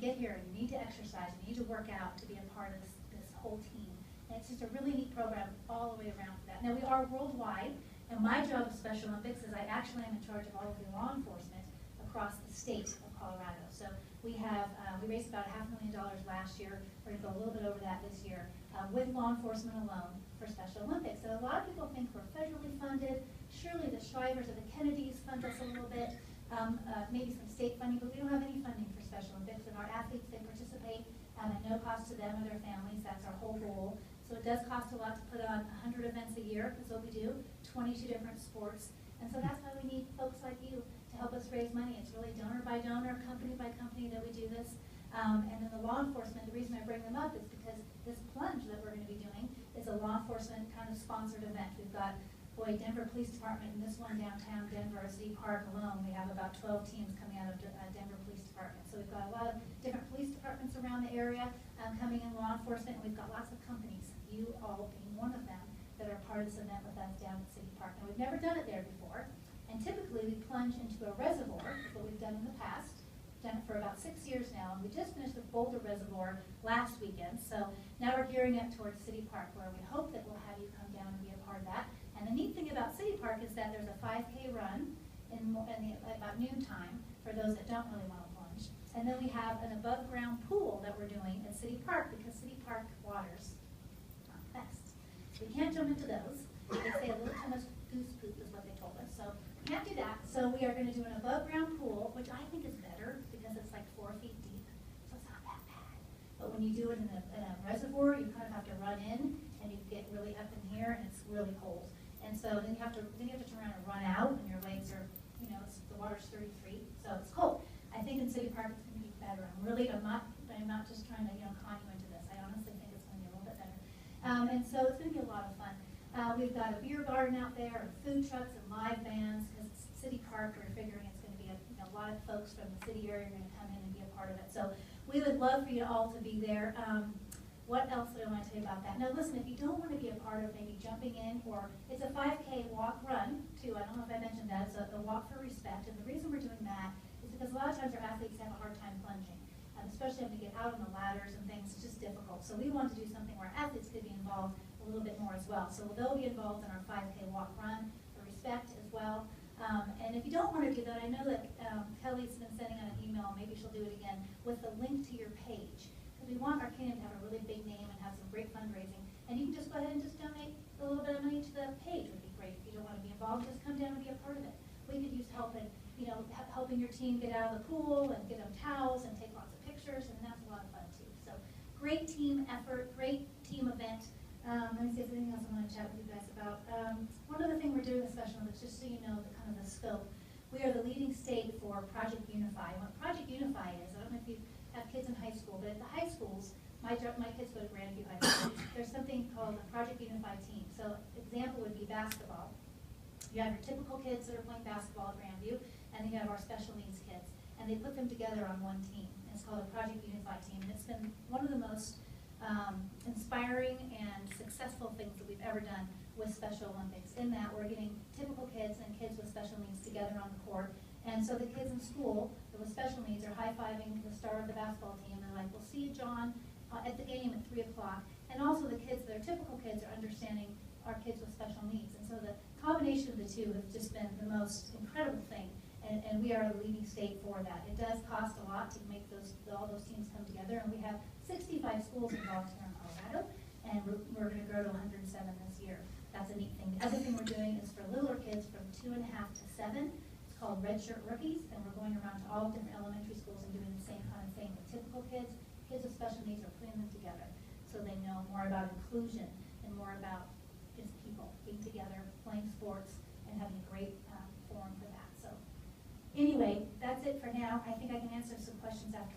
get here and you need to exercise, you need to work out to be a part of this whole team. And it's just a really neat program all the way around for that. Now we are worldwide, and my job with Special Olympics is I actually am in charge of all of the law enforcement across the state of Colorado. So we have, we raised about $500,000 last year. We're going to go a little bit over that this year with law enforcement alone for Special Olympics. So a lot of people think we're federally funded. Surely the Shrivers or the Kennedys fund us a little bit, maybe some state funding, but we don't have any funding for Special Olympics. And our athletes, they participate at no cost to them or their families. That's our whole goal. So it does cost a lot to put on 100 events a year. That's what we do, 22 different sports. And so that's why we need folks like you to help us raise money. It's really donor by donor, company by company that we do this. And then the law enforcement, the reason I bring them up is because this plunge that we're going to be doing is a law enforcement kind of sponsored event. We've got, boy, Denver Police Department, and this one downtown Denver, City Park alone, we have about 12 teams coming out of Denver Police Department. So we've got a lot of different police departments around the area coming in law enforcement, and we've got lots of companies, you all being one of them, that are part of this event with us down at City Park. Now, we've never done it there before, and typically we plunge into a reservoir, is what we've done in the past. We've done it for about 6 years now, and we just finished the Boulder Reservoir last weekend, so now we're gearing up towards City Park, where we hope that we'll have you come down and be a part of that. And the neat thing about City Park is that there's a 5K run in about noontime for those that don't really want to plunge. And then we have an above-ground pool that we're doing at City Park because City Park waters not the best. So we can't jump into those. They say a little too much goose poop is what they told us. So we can't do that. So we are going to do an above-ground pool, which I think is better because it's like 4 feet deep. So it's not that bad. But when you do it in a reservoir, you kind of have to run in and you get really up in here and it's really cold. And so then you have to turn around and run out, and your legs are, you know, the water's 33, so it's cold. I think in City Park it's going to be better. I'm not just trying to, you know, con you into this. I honestly think it's going to be a little bit better. And so it's going to be a lot of fun. We've got a beer garden out there, and food trucks and live bands, because it's City Park. We're figuring it's going to be a lot of folks from the city area are going to come in and be a part of it. So we would love for you all to be there. What else do I want to tell you about that? Now listen, if you don't want to be a part of maybe jumping in, or it's a 5K walk run too, I don't know if I mentioned that, it's a walk for respect, and the reason we're doing that is because a lot of times our athletes have a hard time plunging, especially having to get out on the ladders and things, it's just difficult. So we want to do something where athletes could be involved a little bit more as well. So they'll be involved in our 5K walk run for respect as well. And if you don't want to do that, I know that Kelly's been sending out an email, maybe she'll do it again, with the link to your page. We want Arcanum to have a really big name and have some great fundraising. And you can just go ahead and just donate a little bit of money to the page would be great. If you don't want to be involved, just come down and be a part of it. We could use help in, you know, helping your team get out of the pool and get them towels and take lots of pictures, and that's a lot of fun too. So great team effort, great team event. Let me see if there's anything else I want to chat with you guys about. One other thing we're doing with Special Olympics, just so you know the kind of the scope. We are the leading state for Project Unify. And what Project Unify is, I don't know if you have kids in high school, but at the high schools, my kids go to Grandview High School. There's something called a Project Unified team. So example would be basketball. You have your typical kids that are playing basketball at Grandview, and then you have our special needs kids. And they put them together on one team. It's called a Project Unified team. And it's been one of the most inspiring and successful things that we've ever done with Special Olympics, in that we're getting typical kids and kids with special needs together on the court. And so the kids in school with special needs are high-fiving the star of the basketball team. They're like, we'll see you, John, at the game at 3 o'clock. And also the kids that are typical kids are understanding our kids with special needs. And so the combination of the two has just been the most incredible thing. And we are the leading state for that. It does cost a lot to make all those teams come together. And we have 65 schools involved here in Colorado. And we're going to grow to 107 this year. That's a neat thing. The other thing we're doing is for littler kids from 2.5 to 7. Called Red Shirt Rookies, and we're going around to all different elementary schools and doing the same kind of thing with typical kids. Kids with special needs are putting them together so they know more about inclusion and more about just people being together, playing sports, and having a great forum for that. So anyway, that's it for now. I think I can answer some questions after